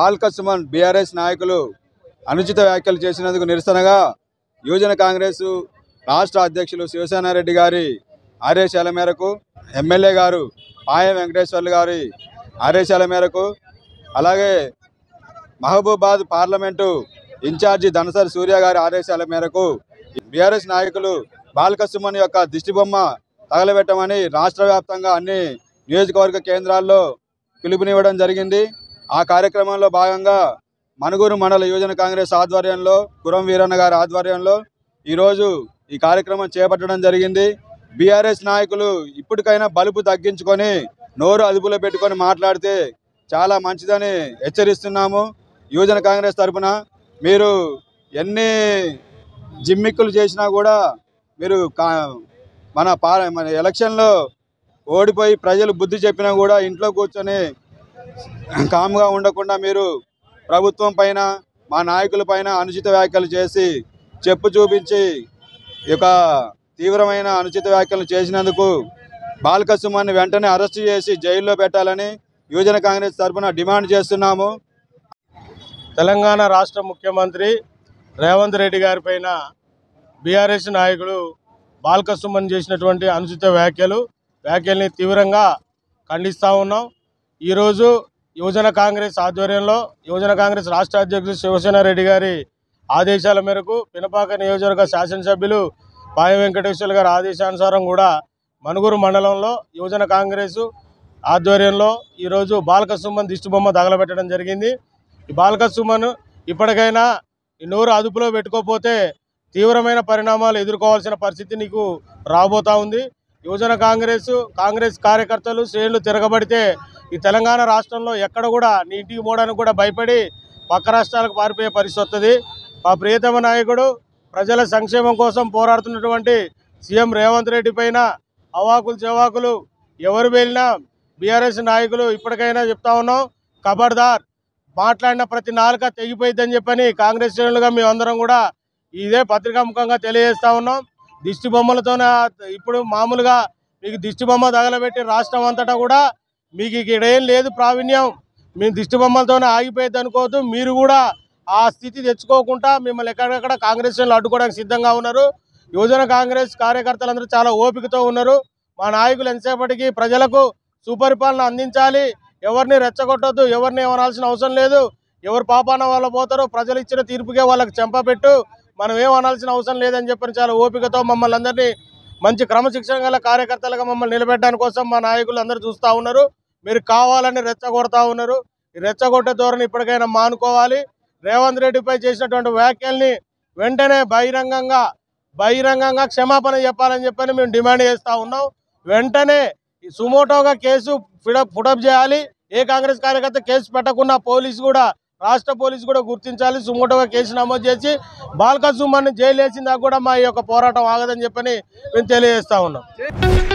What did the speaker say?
Balka Suman BRS నాయకులు అనుచిత వ్యాఖ్యలు చేసినందుకు నిరసనగా యువజన కాంగ్రెస్ రాష్ట్ర అధ్యక్షులు శివసేనారెడ్డి గారి ఆదేశాల మేరకు ఎమ్మెల్యే గారు పాయం వెంకటేశ్వర్లు గారి ఆదేశాల మేరకు అలాగే మహబూబాద్ పార్లమెంటు ఇన్ఛార్జి ధనసరి సూర్య గారి ఆదేశాల మేరకు బీఆర్ఎస్ నాయకులు బాల్క సుమన్ యొక్క దిష్టిబొమ్మ తగలబెట్టమని రాష్ట్ర వ్యాప్తంగా అన్ని నియోజకవర్గ కేంద్రాల్లో పిలుపునివ్వడం జరిగింది। ఆ కార్యక్రమంలో భాగంగా మనుగూరు మండల యువజన కాంగ్రెస్ ఆధ్వర్యంలో కురం వీరన్న గారి ఆధ్వర్యంలో ఈరోజు ఈ కార్యక్రమం చేపట్టడం జరిగింది। బీఆర్ఎస్ నాయకులు ఇప్పటికైనా బలుపు తగ్గించుకొని నోరు అదుపులో పెట్టుకొని మాట్లాడితే చాలా మంచిదని హెచ్చరిస్తున్నాము। యువజన కాంగ్రెస్ తరఫున మీరు ఎన్ని జిమ్మిక్కులు చేసినా కూడా మీరు మన ఎలక్షన్లో ఓడిపోయి ప్రజలు బుద్ధి చెప్పినా కూడా ఇంట్లో కూర్చొని కామ్గా ఉండకుండా మీరు ప్రభుత్వం పైన మా నాయకుల పైన అనుచిత వ్యాఖ్యలు చేసి చెప్పు చూపించి ఇక తీవ్రమైన అనుచిత వ్యాఖ్యలు చేసినందుకు బాల్క సుమన్ వెంటనే అరెస్టు చేసి జైల్లో పెట్టాలని యువజన కాంగ్రెస్ తరఫున డిమాండ్ చేస్తున్నాము। తెలంగాణ రాష్ట్ర ముఖ్యమంత్రి రేవంత్ రెడ్డి గారి పైన బీఆర్ఎస్ నాయకుడు బాల్క సుమన్ చేసినటువంటి అనుచిత వ్యాఖ్యల్ని తీవ్రంగా ఖండిస్తూ ఉన్నాం। ఈరోజు యువజన కాంగ్రెస్ ఆధ్వర్యంలో యువజన కాంగ్రెస్ రాష్ట్ర అధ్యక్షుడు శివసేనారెడ్డి గారి ఆదేశాల మేరకు పినపాక నియోజకవర్గ శాసనసభ్యులు పాయ వెంకటేశ్వర గారి ఆదేశానుసారం కూడా మనుగూరు మండలంలో యువజన కాంగ్రెస్ ఆధ్వర్యంలో ఈరోజు బాల్క సుమన్ దిష్టిబొమ్మ తగలబెట్టడం జరిగింది। ఈ బాల్క సుమన్ ఇప్పటికైనా ఈ నోరు అదుపులో పెట్టుకోకపోతే తీవ్రమైన పరిణామాలు ఎదుర్కోవాల్సిన పరిస్థితి నీకు రాబోతా ఉంది। యువజన కాంగ్రెస్ కార్యకర్తలు శ్రేణులు తిరగబడితే ఈ తెలంగాణ రాష్ట్రంలో ఎక్కడ కూడా నీ ఇంటికి పోవడానికి కూడా భయపడి పక్క రాష్ట్రాలకు పారిపోయే పరిస్థితి వస్తుంది। మా ప్రియతమ నాయకుడు ప్రజల సంక్షేమం కోసం పోరాడుతున్నటువంటి సీఎం రేవంత్ రెడ్డి పైన అవాకులు చెవాకులు ఎవరు వెళ్ళినా బీఆర్ఎస్ నాయకులు ఇప్పటికైనా చెప్తా ఉన్నాం, ఖబర్దార్, మాట్లాడిన ప్రతి నాలుక తెగిపోయిద్దని చెప్పని కాంగ్రెస్ శ్రేణులుగా మేమందరం కూడా ఇదే పత్రికాముఖంగా తెలియజేస్తా ఉన్నాం। దిష్టి బొమ్మలతోనే ఇప్పుడు మామూలుగా మీకు దిష్టి బొమ్మ తగలబెట్టి రాష్ట్రం అంతటా కూడా మీకు ఇక్కడ ఏం లేదు ప్రావీణ్యం, మేము దిష్టి బొమ్మలతోనే ఆగిపోయేది అనుకోవద్దు। మీరు కూడా ఆ స్థితి తెచ్చుకోకుండా మిమ్మల్ని ఎక్కడెక్కడ కాంగ్రెస్ శ్రేణులు అడ్డుకోవడానికి సిద్ధంగా ఉన్నారు। యువజన కాంగ్రెస్ కార్యకర్తలందరూ చాలా ఓపికతో ఉన్నారు। మా నాయకులు ఎంతసేపటికి ప్రజలకు సుపరిపాలన అందించాలి, ఎవరిని రెచ్చగొట్టొద్దు, ఎవరిని ఏమనాల్సిన అవసరం లేదు, ఎవరు పాపాన వాళ్ళు పోతారో ప్రజలు ఇచ్చిన తీర్పుకే వాళ్ళకి చెంపపెట్టు, మనం ఏమనాల్సిన అవసరం లేదని చెప్పని చాలా ఓపికతో మమ్మల్ని అందరినీ మంచి క్రమశిక్షణ గల కార్యకర్తలుగా మమ్మల్ని నిలబెట్టడానికి కోసం మా నాయకులు అందరూ చూస్తూ ఉన్నారు। మీరు కావాలని రెచ్చగొడతా ఉన్నారు। ఈ రెచ్చగొట్టే ధోరణి ఇప్పటికైనా మానుకోవాలి। రేవంత్ రెడ్డిపై చేసినటువంటి వ్యాఖ్యల్ని వెంటనే బహిరంగంగా క్షమాపణ చెప్పాలని చెప్పని మేము డిమాండ్ చేస్తూ ఉన్నాం। వెంటనే సుమోటోగా కేసు ఫుటప్ చేయాలి। ఏ కాంగ్రెస్ కార్యకర్త కేసు పెట్టకుండా రాష్ట్ర పోలీసు కూడా గుర్తించాలి, సుమోటోగా కేసు నమోదు చేసి బాల్క సుమన్ జైలు వేసిందాకా కూడా మా యొక్క పోరాటం ఆగదని చెప్పని మేము తెలియజేస్తా ఉన్నాం।